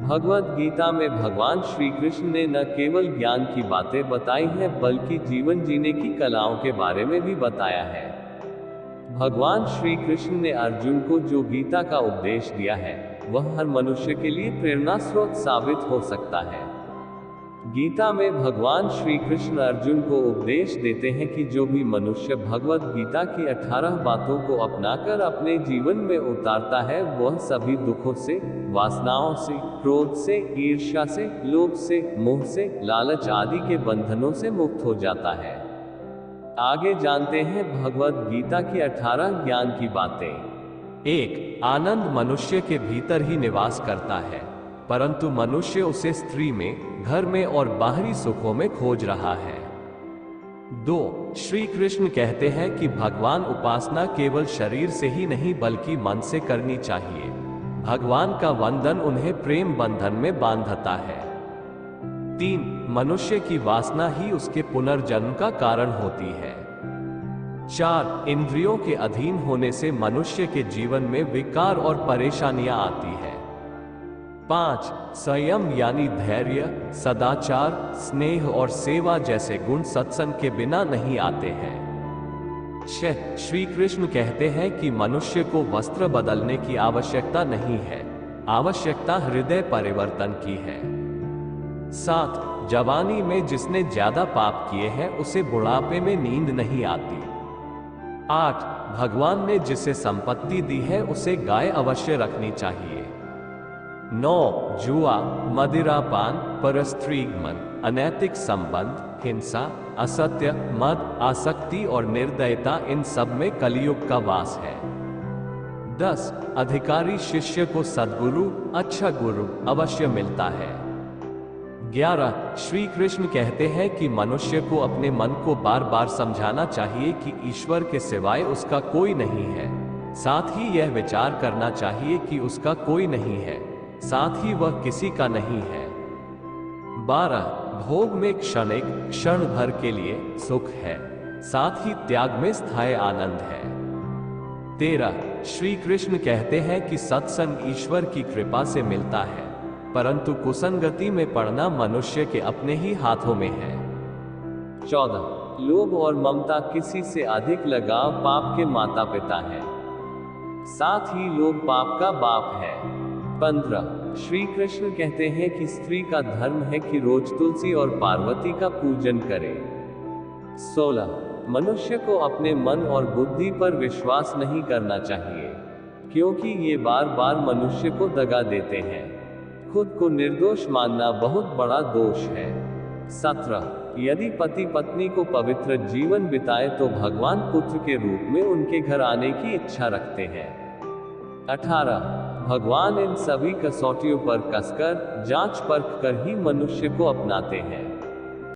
भगवद गीता में भगवान श्री कृष्ण ने न केवल ज्ञान की बातें बताई हैं बल्कि जीवन जीने की कलाओं के बारे में भी बताया है। भगवान श्री कृष्ण ने अर्जुन को जो गीता का उपदेश दिया है वह हर मनुष्य के लिए प्रेरणा स्रोत साबित हो सकता है। गीता में भगवान श्री कृष्ण अर्जुन को उपदेश देते हैं कि जो भी मनुष्य भगवद गीता की 18 बातों को अपनाकर अपने जीवन में उतारता है वह सभी दुखों से, वासनाओं से, क्रोध से, ईर्ष्या से, लोभ से, मोह से, लालच आदि के बंधनों से मुक्त हो जाता है। आगे जानते हैं भगवद गीता की 18 ज्ञान की बातें। 1. आनंद मनुष्य के भीतर ही निवास करता है, परंतु मनुष्य उसे स्त्री में, घर में और बाहरी सुखों में खोज रहा है। 2. श्री कृष्ण कहते हैं कि भगवान उपासना केवल शरीर से ही नहीं बल्कि मन से करनी चाहिए। भगवान का वंदन उन्हें प्रेम बंधन में बांधता है। 3. मनुष्य की वासना ही उसके पुनर्जन्म का कारण होती है। 4. इंद्रियों के अधीन होने से मनुष्य के जीवन में विकार और परेशानियां आती है। 5. संयम यानी धैर्य, सदाचार, स्नेह और सेवा जैसे गुण सत्संग के बिना नहीं आते हैं। 6. श्री कृष्ण कहते हैं कि मनुष्य को वस्त्र बदलने की आवश्यकता नहीं है, आवश्यकता हृदय परिवर्तन की है। 7. जवानी में जिसने ज्यादा पाप किए हैं उसे बुढ़ापे में नींद नहीं आती। 8. भगवान ने जिसे संपत्ति दी है उसे गाय अवश्य रखनी चाहिए। 9. जुआ, मदिरापान, परस्त्रीगमन, अनैतिक संबंध, हिंसा, असत्य, मद, आसक्ति और निर्दयता इन सब में कलियुग का वास है। 10. अधिकारी शिष्य को सद्गुरु, अच्छा गुरु अवश्य मिलता है। 11. श्री कृष्ण कहते हैं कि मनुष्य को अपने मन को बार बार समझाना चाहिए कि ईश्वर के सिवाय उसका कोई नहीं है, साथ ही यह विचार करना चाहिए कि उसका कोई नहीं है, साथ ही वह किसी का नहीं है। 12. भोग में क्षणिक, क्षण भर के लिए सुख है, साथ ही त्याग में स्थायी आनंद है। 13. श्री कृष्ण कहते हैं कि सत्संग ईश्वर की कृपा से मिलता है, परंतु कुसंगति में पड़ना मनुष्य के अपने ही हाथों में है। 14. लोभ और ममता किसी से अधिक लगाव पाप के माता पिता है, साथ ही लोभ पाप का बाप है। 15. श्री कृष्ण कहते हैं कि स्त्री का धर्म है कि रोज तुलसी और पार्वती का पूजन करे। 16. मनुष्य को अपने मन और बुद्धि पर विश्वास नहीं करना चाहिए, क्योंकि ये बार बार मनुष्य को दगा देते हैं। खुद को निर्दोष मानना बहुत बड़ा दोष है। 17. यदि पति पत्नी को पवित्र जीवन बिताए तो भगवान पुत्र के रूप में उनके घर आने की इच्छा रखते हैं। 18. भगवान इन सभी कसौटियों पर कसकर, जांच परख कर ही मनुष्य को अपनाते हैं।